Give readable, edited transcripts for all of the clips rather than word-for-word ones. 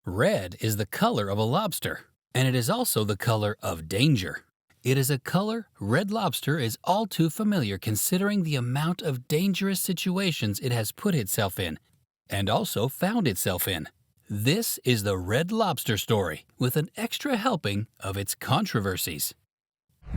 Red is the color of a lobster, and it is also the color of danger. It is a color Red Lobster is all too familiar considering the amount of dangerous situations it has put itself in, and also found itself in. This is the Red Lobster story, with an extra helping of its controversies.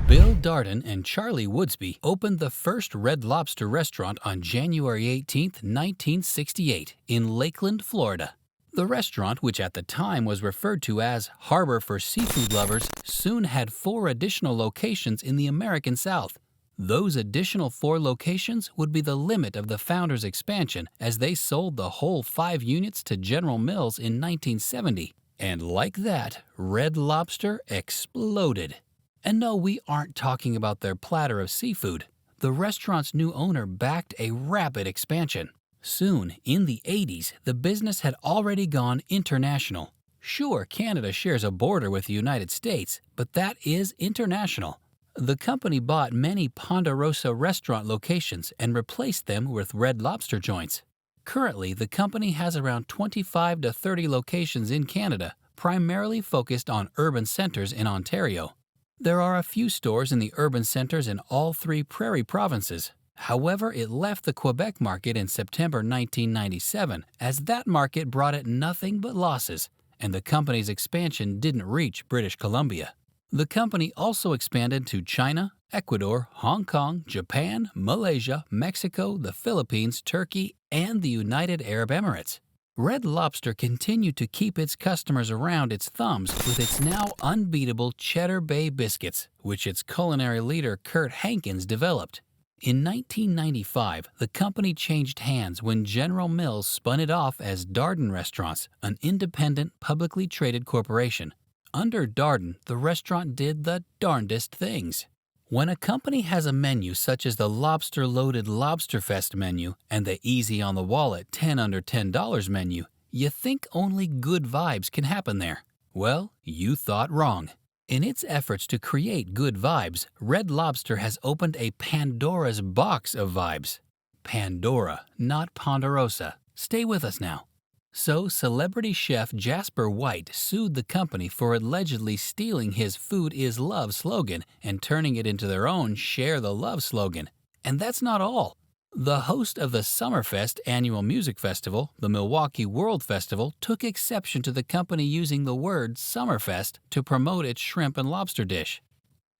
Bill Darden and Charlie Woodsby opened the first Red Lobster restaurant on January 18, 1968, in Lakeland, Florida. The restaurant, which at the time was referred to as Harbor for Seafood Lovers, soon had 4 additional locations in the American South. Those additional 4 locations would be the limit of the founders' expansion as they sold the whole 5 units to General Mills in 1970. And like that, Red Lobster exploded. And no, we aren't talking about their platter of seafood. The restaurant's new owner backed a rapid expansion. Soon, in the 80s, the business had already gone international. Sure, Canada shares a border with the United States, but that is international. The company bought many Ponderosa restaurant locations and replaced them with Red Lobster joints. Currently, the company has around 25 to 30 locations in Canada, primarily focused on urban centers in Ontario. There are a few stores in the urban centers in all 3 prairie provinces. However, it left the Quebec market in September 1997 as that market brought it nothing but losses, and the company's expansion didn't reach British Columbia. The company also expanded to China, Ecuador, Hong Kong, Japan, Malaysia, Mexico, the Philippines, Turkey, and the United Arab Emirates. Red Lobster continued to keep its customers around its thumbs with its now unbeatable Cheddar Bay biscuits, which its culinary leader Kurt Hankins developed. In 1995, the company changed hands when General Mills spun it off as Darden Restaurants, an independent, publicly traded corporation. Under Darden, the restaurant did the darndest things. When a company has a menu such as the lobster-loaded Lobsterfest menu and the Easy on the Wallet 10 under $10 menu, you think only good vibes can happen there. Well, you thought wrong. In its efforts to create good vibes, Red Lobster has opened a Pandora's box of vibes. Pandora, not Ponderosa. Stay with us now. So, celebrity chef Jasper White sued the company for allegedly stealing his Food is Love slogan and turning it into their own Share the Love slogan. And that's not all. The host of the Summerfest annual music festival, the Milwaukee World Festival, took exception to the company using the word Summerfest to promote its shrimp and lobster dish.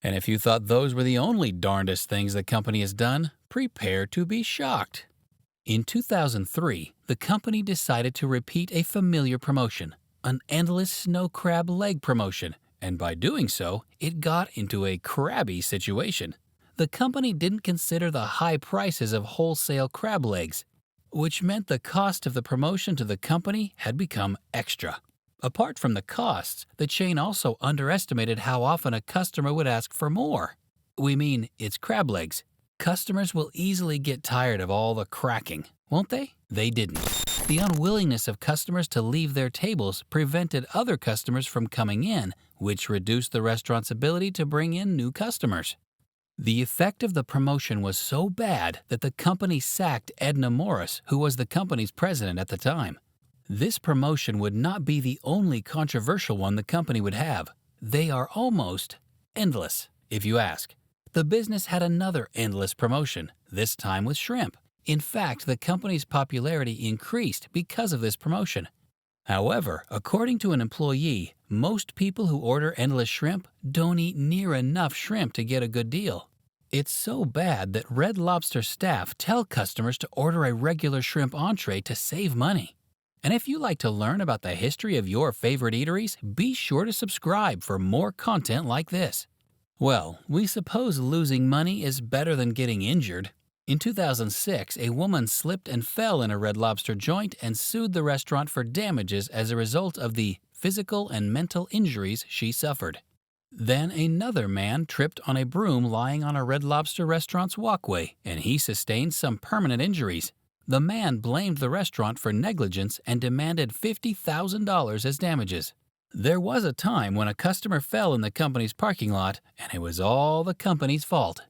And if you thought those were the only darndest things the company has done, prepare to be shocked. In 2003, the company decided to repeat a familiar promotion, an endless snow crab leg promotion, and by doing so, it got into a crabby situation. The company didn't consider the high prices of wholesale crab legs, which meant the cost of the promotion to the company had become extra. Apart from the costs, the chain also underestimated how often a customer would ask for more. We mean, it's crab legs. Customers will easily get tired of all the cracking, won't they? They didn't. The unwillingness of customers to leave their tables prevented other customers from coming in, which reduced the restaurant's ability to bring in new customers. The effect of the promotion was so bad that the company sacked Edna Morris, who was the company's president at the time. This promotion would not be the only controversial one the company would have. They are almost endless, if you ask. The business had another endless promotion, this time with shrimp. In fact, the company's popularity increased because of this promotion. However, according to an employee, most people who order endless shrimp don't eat near enough shrimp to get a good deal. It's so bad that Red Lobster staff tell customers to order a regular shrimp entree to save money. And if you like to learn about the history of your favorite eateries, be sure to subscribe for more content like this. Well, we suppose losing money is better than getting injured. In 2006, a woman slipped and fell in a Red Lobster joint and sued the restaurant for damages as a result of the physical and mental injuries she suffered. Then another man tripped on a broom lying on a Red Lobster restaurant's walkway, and he sustained some permanent injuries. The man blamed the restaurant for negligence and demanded $50,000 as damages. There was a time when a customer fell in the company's parking lot, and it was all the company's fault.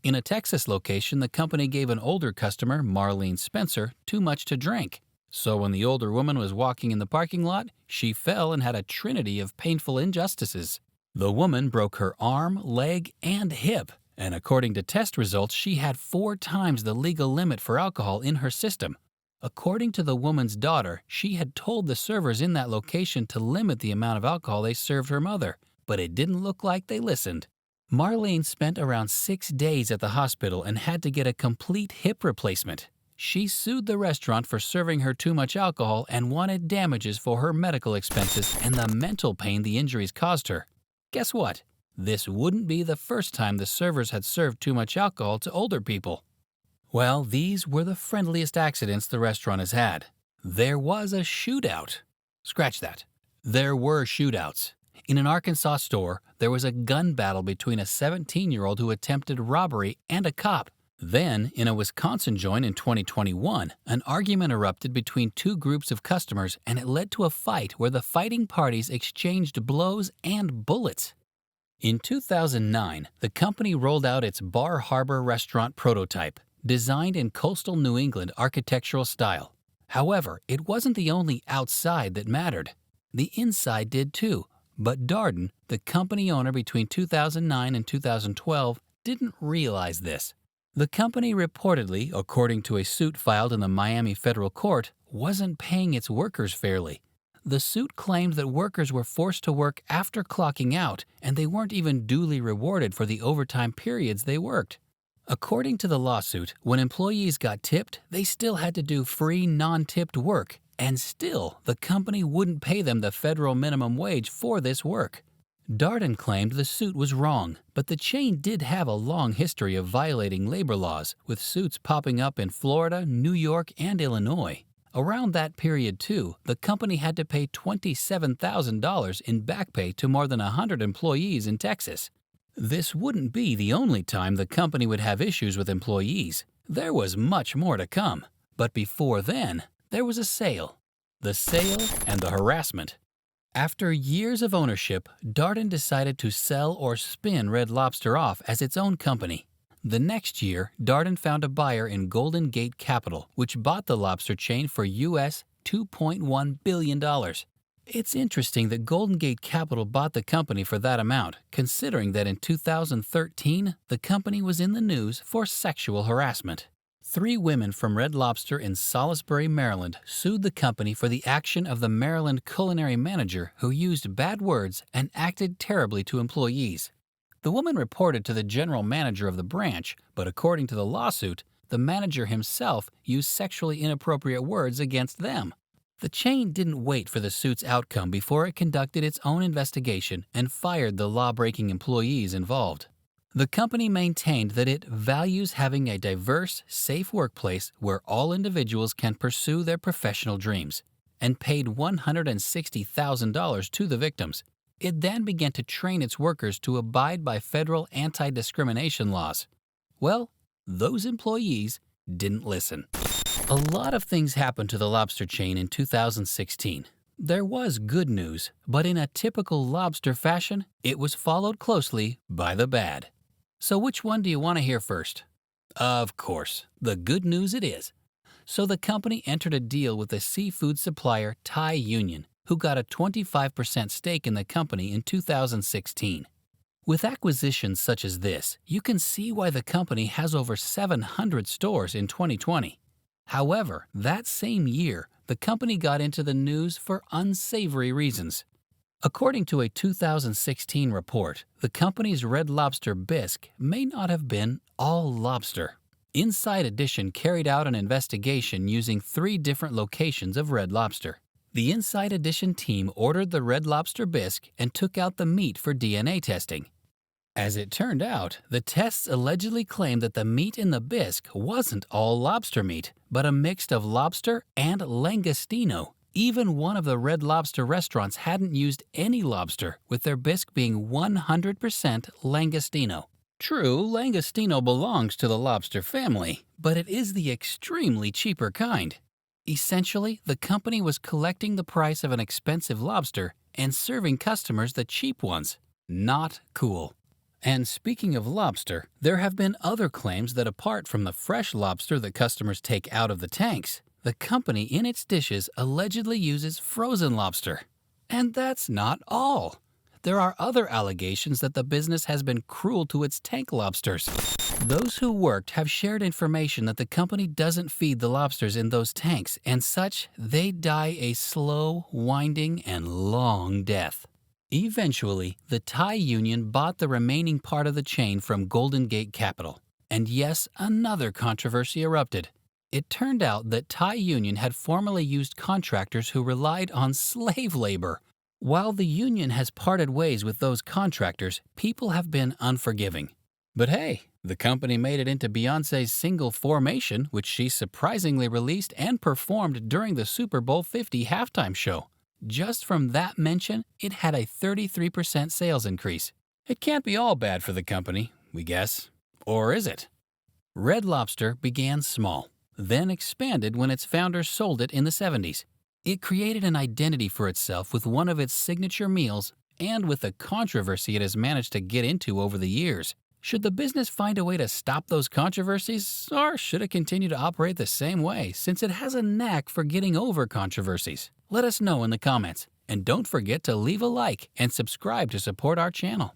In a Texas location, the company gave an older customer, Marlene Spencer, too much to drink. So when the older woman was walking in the parking lot, she fell and had a trinity of painful injustices. The woman broke her arm, leg, and hip, and according to test results, she had 4 times the legal limit for alcohol in her system. According to the woman's daughter, she had told the servers in that location to limit the amount of alcohol they served her mother, but it didn't look like they listened. Marlene spent around 6 days at the hospital and had to get a complete hip replacement. She sued the restaurant for serving her too much alcohol and wanted damages for her medical expenses and the mental pain the injuries caused her. Guess what? This wouldn't be the first time the servers had served too much alcohol to older people. Well, these were the friendliest accidents the restaurant has had. There was a shootout. Scratch that. There were shootouts. In an Arkansas store, there was a gun battle between a 17-year-old who attempted robbery and a cop. Then, in a Wisconsin joint in 2021, an argument erupted between 2 groups of customers and it led to a fight where the fighting parties exchanged blows and bullets. In 2009, the company rolled out its Bar Harbor restaurant prototype, designed in coastal New England architectural style. However, it wasn't the only outside that mattered. The inside did too, but Darden, the company owner between 2009 and 2012, didn't realize this. The company reportedly, according to a suit filed in the Miami federal court, wasn't paying its workers fairly. The suit claimed that workers were forced to work after clocking out, and they weren't even duly rewarded for the overtime periods they worked. According to the lawsuit, when employees got tipped, they still had to do free, non-tipped work, and still, the company wouldn't pay them the federal minimum wage for this work. Darden claimed the suit was wrong, but the chain did have a long history of violating labor laws, with suits popping up in Florida, New York, and Illinois. Around that period, too, the company had to pay $27,000 in back pay to more than 100 employees in Texas. This wouldn't be the only time the company would have issues with employees. There was much more to come. But before then, there was a sale. The sale and the harassment. After years of ownership, Darden decided to sell or spin Red Lobster off as its own company. The next year, Darden found a buyer in Golden Gate Capital, which bought the lobster chain for US $2.1 billion. It's interesting that Golden Gate Capital bought the company for that amount, considering that in 2013, the company was in the news for sexual harassment. 3 women from Red Lobster in Salisbury, Maryland, sued the company for the action of the Maryland culinary manager who used bad words and acted terribly to employees. The woman reported to the general manager of the branch, but according to the lawsuit, the manager himself used sexually inappropriate words against them. The chain didn't wait for the suit's outcome before it conducted its own investigation and fired the law-breaking employees involved. The company maintained that it values having a diverse, safe workplace where all individuals can pursue their professional dreams, and paid $160,000 to the victims. It then began to train its workers to abide by federal anti-discrimination laws. Well, those employees didn't listen. A lot of things happened to the lobster chain in 2016. There was good news, but in a typical lobster fashion, it was followed closely by the bad. So which one do you want to hear first? Of course, the good news it is. So the company entered a deal with the seafood supplier Thai Union, who got a 25% stake in the company in 2016. With acquisitions such as this, you can see why the company has over 700 stores in 2020. However, that same year, the company got into the news for unsavory reasons. According to a 2016 report, the company's Red Lobster Bisque may not have been all lobster. Inside Edition carried out an investigation using 3 different locations of Red Lobster. The Inside Edition team ordered the Red Lobster Bisque and took out the meat for DNA testing. As it turned out, the tests allegedly claimed that the meat in the bisque wasn't all lobster meat, but a mix of lobster and langostino. Even one of the Red Lobster restaurants hadn't used any lobster, with their bisque being 100% langostino. True, langostino belongs to the lobster family, but it is the extremely cheaper kind. Essentially, the company was collecting the price of an expensive lobster and serving customers the cheap ones. Not cool. And speaking of lobster, there have been other claims that apart from the fresh lobster that customers take out of the tanks, The company in its dishes allegedly uses frozen lobster. And that's not all. There are other allegations that the business has been cruel to its tank lobsters. Those who worked have shared information that the company doesn't feed the lobsters in those tanks, and such, they die a slow, winding, and long death. Eventually, the Thai union bought the remaining part of the chain from Golden Gate Capital. And yes, another controversy erupted. It turned out that Thai union had formerly used contractors who relied on slave labor. While the union has parted ways with those contractors, people have been unforgiving. But hey, the company made it into Beyoncé's single Formation, which she surprisingly released and performed during the Super Bowl 50 halftime show. Just from that mention, it had a 33% sales increase. It can't be all bad for the company, we guess. Or is it? Red Lobster began small, then expanded when its founders sold it in the 70s. It created an identity for itself with one of its signature meals and with the controversy it has managed to get into over the years. Should the business find a way to stop those controversies, or should it continue to operate the same way since it has a knack for getting over controversies? Let us know in the comments, and don't forget to leave a like and subscribe to support our channel.